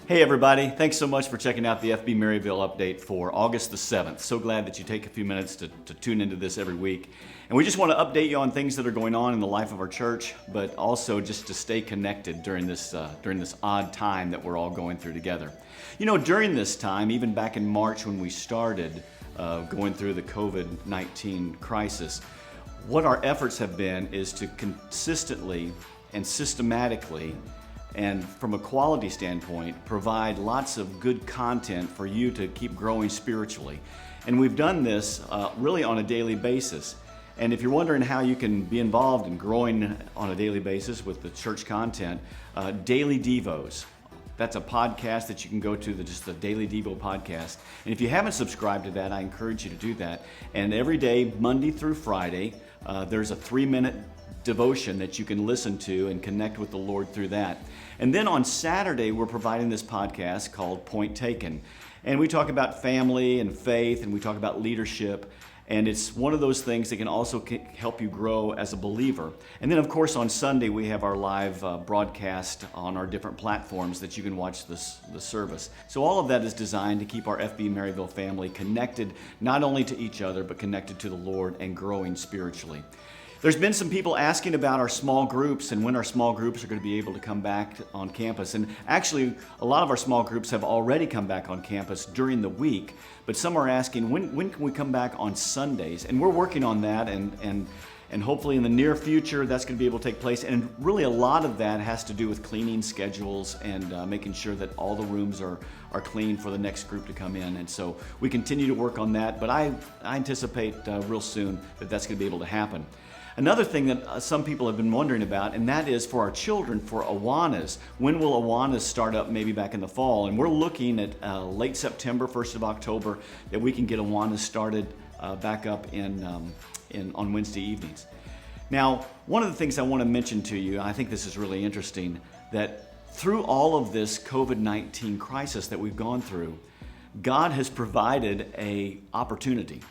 Hey everybody, thanks so much for checking out the FBMaryville update for August the 7th. So glad that you take a few minutes to tune into this every week. And we just want to update you on things that are going on in the life of our church, but also just to stay connected during this odd time that we're all going through together. You know, during this time, even back in March when we started going through the COVID-19 crisis, what our efforts have been is to consistently and systematically and from a quality standpoint, provide lots of good content for you to keep growing spiritually. And we've done this really on a daily basis. And if you're wondering how you can be involved in growing on a daily basis with the church content, Daily Devos. That's a podcast that you can go to, just the Daily Devo podcast. And if you haven't subscribed to that, I encourage you to do that. And every day, Monday through Friday, there's a 3-minute devotion that you can listen to and connect with the Lord through that. And then on Saturday, we're providing this podcast called Point Taken. And we talk about family and faith, and we talk about leadership. And it's one of those things that can also help you grow as a believer. And then, of course, on Sunday, we have our live broadcast on our different platforms that you can watch the service. So all of that is designed to keep our FBMaryville family connected, not only to each other, but connected to the Lord and growing spiritually. There's been some people asking about our small groups and when our small groups are going to be able to come back on campus. And actually, a lot of our small groups have already come back on campus during the week, but some are asking, when can we come back on Sundays? And we're working on that, and hopefully in the near future, that's going to be able to take place. And really a lot of that has to do with cleaning schedules and making sure that all the rooms are clean for the next group to come in. And so we continue to work on that, but I anticipate real soon that that's going to be able to happen. Another thing that some people have been wondering about, and that is for our children, for Awanas. When will Awanas start up maybe back in the fall? And we're looking at late September, 1st of October, that we can get Awanas started back up on Wednesday evenings. Now, one of the things I want to mention to you, and I think this is really interesting, that through all of this COVID-19 crisis that we've gone through, God has provided an opportunity.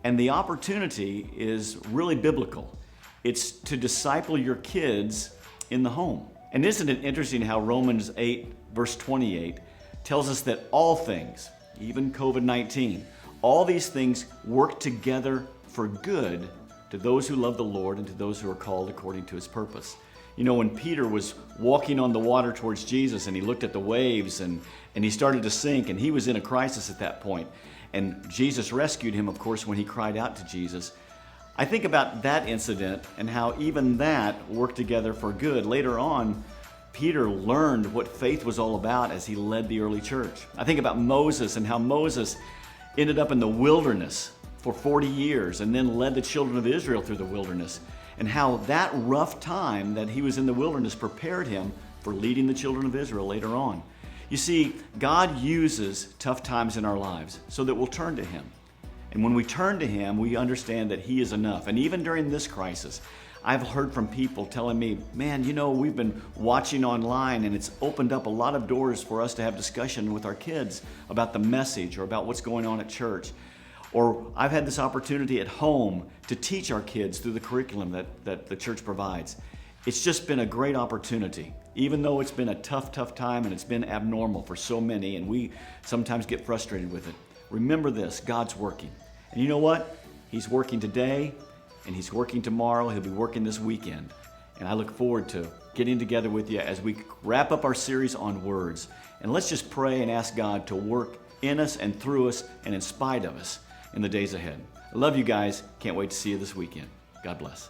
And the opportunity is really biblical. It's to disciple your kids in the home. And isn't it interesting how Romans 8, verse 28, tells us that all things, even COVID-19, all these things work together for good to those who love the Lord and to those who are called according to His purpose. You know, when Peter was walking on the water towards Jesus and he looked at the waves and he started to sink, and he was in a crisis at that point. And Jesus rescued him, of course, when he cried out to Jesus. I think about that incident and how even that worked together for good. Later on, Peter learned what faith was all about as he led the early church. I think about Moses and how Moses ended up in the wilderness for 40 years and then led the children of Israel through the wilderness, and how that rough time that he was in the wilderness prepared him for leading the children of Israel later on. You see, God uses tough times in our lives so that we'll turn to Him. And when we turn to Him, we understand that He is enough. And even during this crisis, I've heard from people telling me, man, you know, we've been watching online and it's opened up a lot of doors for us to have discussion with our kids about the message or about what's going on at church. Or I've had this opportunity at home to teach our kids through the curriculum that the church provides. It's just been a great opportunity, even though it's been a tough time and it's been abnormal for so many, and we sometimes get frustrated with it. Remember this, God's working. And you know what? He's working today, and He's working tomorrow. He'll be working this weekend. And I look forward to getting together with you as we wrap up our series on words. And let's just pray and ask God to work in us and through us and in spite of us in the days ahead. I love you guys. Can't wait to see you this weekend. God bless.